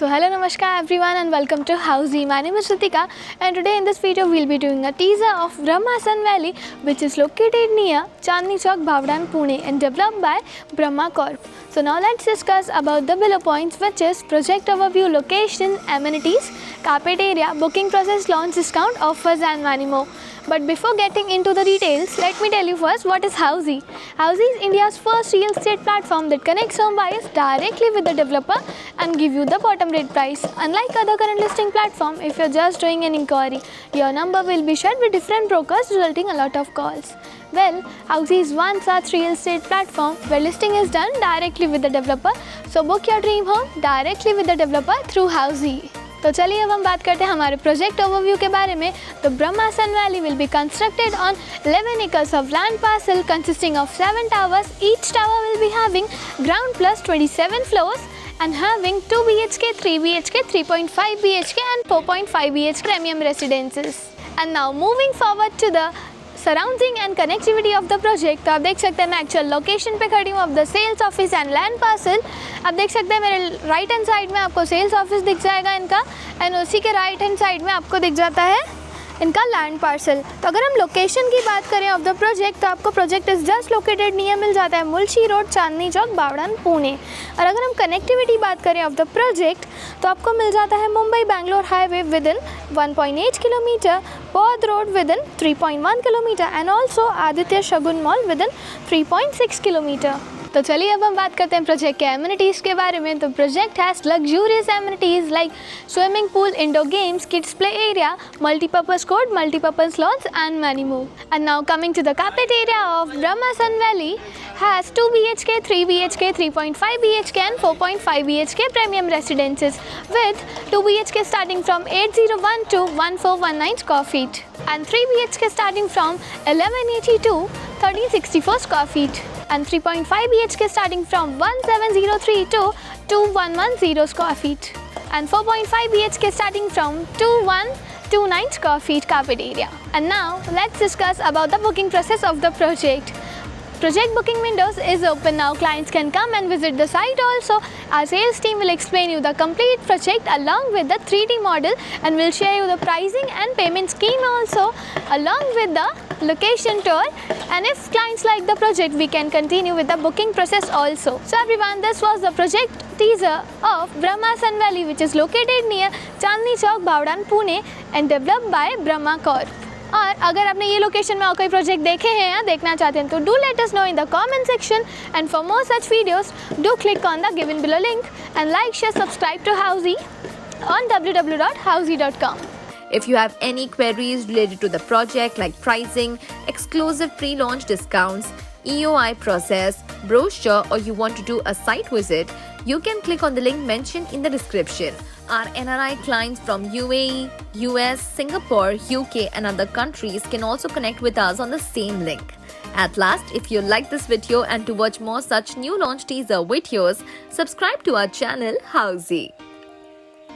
So hello namaskar everyone and welcome to Housey. My name is Ritika and today in this video we'll be doing a teaser of Brahma Sun Valley, which is located near Chandni Chowk, Bhavdan, Pune and developed by Brahma Corp. So now let's discuss about the below points, which is project overview, location, amenities, carpet area, booking process, launch discount, offers and many more. But before getting into the details, let me tell you first what is Housey. Housey is India's first real estate platform that connects home buyers directly with the developer and give you the bottom rate price. Unlike other current listing platform, if you're just doing an inquiry, your number will be shared with different brokers, resulting a lot of calls. Well, Housey is one such real estate platform where listing is done directly with the developer. So book your dream home directly with the developer through Housey. तो चलिए अब हम बात करते हैं हमारे project overview के बारे में. तो ब्रह्मा सन Valley will be constructed on 11 acres of land parcel consisting of 7 towers. Each tower will be having ground plus 27 floors and having 2 BHK, 3 BHK, 3.5 BHK and 4.5 BHK premium residences. And now moving forward to the surrounding and connectivity of the project. तो आप देख सकते हैं मैं actual location पे खड़ी हूँ of the sales office and land parcel. आप देख सकते हैं मेरे राइट हैंड साइड में आपको सेल्स ऑफिस दिख जाएगा इनका, एंड उसी के राइट हैंड साइड में आपको दिख जाता है इनका लैंड पार्सल. तो अगर हम लोकेशन की बात करें ऑफ द प्रोजेक्ट, तो आपको project is just located near मिल जाता है मुल्शी रोड, चांदनी चौक, बावड़ान, पुणे. और अगर हम कनेक्टिविटी बात करें ऑफ द प्रोजेक्ट, तो आपको मिल जाता है Mumbai Bangalore highway within 1.8 kilometre, Paud road within 3.1 kilometre and also Aditya Shagun mall within 3.6 kilometre. तो चलिए अब हम बात करते हैं प्रोजेक्ट के एमिनिटीज़ के बारे में. तो project has luxurious amenities like swimming pool, indoor games, kids play area, multipurpose court, multipurpose lawns and many more. And now coming to the carpet area of Brahma sun valley has 2 BHK, 3 BHK, 3.5 BHK and 4.5 BHK premium residences with 2 BHK starting from 801 to 1419 square feet and 3 BHK starting from 1180 to 1364 square feet and 3.5 BHK starting from 1703 to 2110 square feet and 4.5 BHK starting from 2129 square feet carpet area. And now let's discuss about the booking process of the project. Project booking windows is open now. Clients can come and visit the site also. Our sales team will explain you the complete project along with the 3D model and will share you the pricing and payment scheme also along with the location tour. And if clients like the project, we can continue with the booking process also. So everyone, this was the project teaser of Brahma Sun Valley, which is located near Chandni Chowk, Bhavdan, Pune and developed by Brahma Corp. और अगर आपने ये location में और कोई project देखे हैं या देखना चाहते हैं तो do let us know in the comment section. And for more such videos do click on the given below link and like, share, subscribe to Housey on www.housey.com. If you have any queries related to the project like pricing, exclusive pre-launch discounts, EOI process, brochure, or you want to do a site visit, you can click on the link mentioned in the description. Our NRI clients from UAE, US, Singapore, UK and other countries can also connect with us on the same link. At last, if you like this video and to watch more such new launch teaser videos, subscribe to our channel Housey.